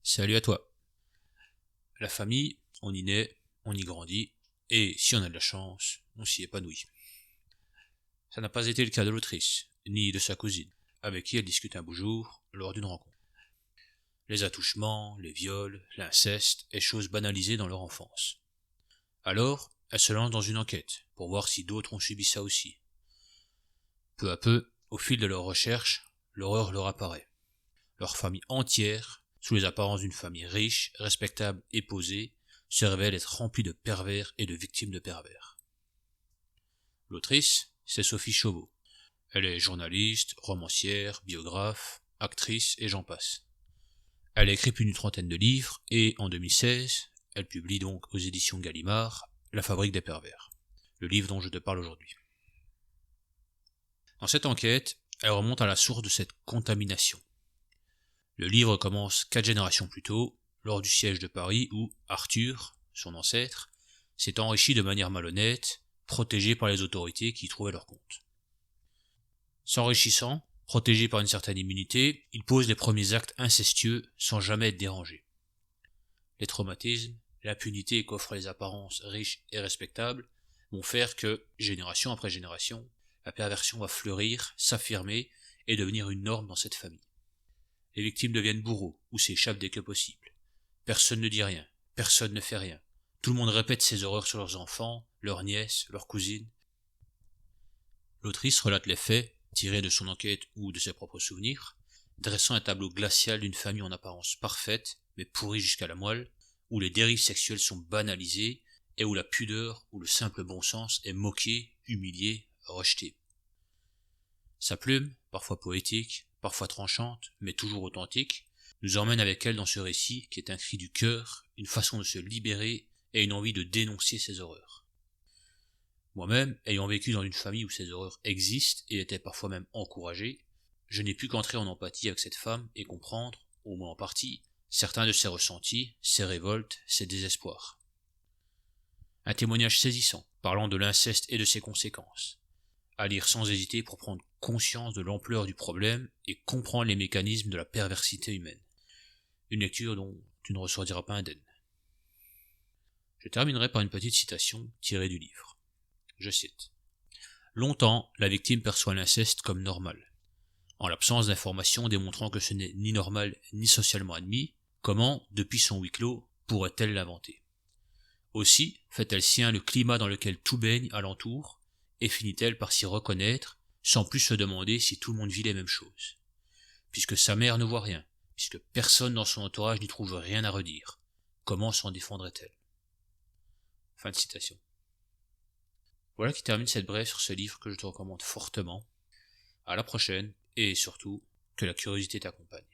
Salut à toi. La famille, on y naît, on y grandit, et si on a de la chance, on s'y épanouit. Ça n'a pas été le cas de l'autrice, ni de sa cousine, avec qui elle discute un beau jour lors d'une rencontre. Les attouchements, les viols, l'inceste est chose banalisée dans leur enfance. Alors, elle se lance dans une enquête, pour voir si d'autres ont subi ça aussi. Peu à peu, au fil de leurs recherches, l'horreur leur apparaît. Leur famille entière, sous les apparences d'une famille riche, respectable et posée, se révèle être remplie de pervers et de victimes de pervers. L'autrice, c'est Sophie Chauveau. Elle est journaliste, romancière, biographe, actrice et j'en passe. Elle a écrit plus d'une trentaine de livres et, en 2016, elle publie donc aux éditions Gallimard La Fabrique des pervers, le livre dont je te parle aujourd'hui. Dans cette enquête, elle remonte à la source de cette contamination. Le livre commence 4 générations plus tôt, lors du siège de Paris où Arthur, son ancêtre, s'est enrichi de manière malhonnête, protégé par les autorités qui y trouvaient leur compte. S'enrichissant, protégé par une certaine immunité, il pose les premiers actes incestueux sans jamais être dérangé. Les traumatismes, l'impunité qu'offrent les apparences riches et respectables vont faire que, génération après génération, la perversion va fleurir, s'affirmer et devenir une norme dans cette famille. Les victimes deviennent bourreaux ou s'échappent dès que possible. Personne ne dit rien, personne ne fait rien. Tout le monde répète ces horreurs sur leurs enfants, leurs nièces, leurs cousines. L'autrice relate les faits, tirés de son enquête ou de ses propres souvenirs, dressant un tableau glacial d'une famille en apparence parfaite, mais pourrie jusqu'à la moelle, où les dérives sexuelles sont banalisées et où la pudeur ou le simple bon sens est moqué, humilié, rejeté. Sa plume, parfois poétique, parfois tranchante, mais toujours authentique, nous emmène avec elle dans ce récit qui est un cri du cœur, une façon de se libérer et une envie de dénoncer ces horreurs. Moi-même, ayant vécu dans une famille où ces horreurs existent et étaient parfois même encouragées, je n'ai pu qu'entrer en empathie avec cette femme et comprendre, au moins en partie, certains de ses ressentis, ses révoltes, ses désespoirs. Un témoignage saisissant, parlant de l'inceste et de ses conséquences. À lire sans hésiter pour prendre conscience de l'ampleur du problème et comprendre les mécanismes de la perversité humaine. Une lecture dont tu ne ressortiras pas indemne. Je terminerai par une petite citation tirée du livre. Je cite. « Longtemps, la victime perçoit l'inceste comme normal. En l'absence d'informations démontrant que ce n'est ni normal ni socialement admis, comment, depuis son huis clos, pourrait-elle l'inventer? Aussi fait-elle sien le climat dans lequel tout baigne alentour, et finit-elle par s'y reconnaître, sans plus se demander si tout le monde vit les mêmes choses. Puisque sa mère ne voit rien, puisque personne dans son entourage n'y trouve rien à redire, comment s'en défendrait-elle » Fin de citation. Voilà qui termine cette brève sur ce livre que je te recommande fortement. À la prochaine, et surtout, que la curiosité t'accompagne.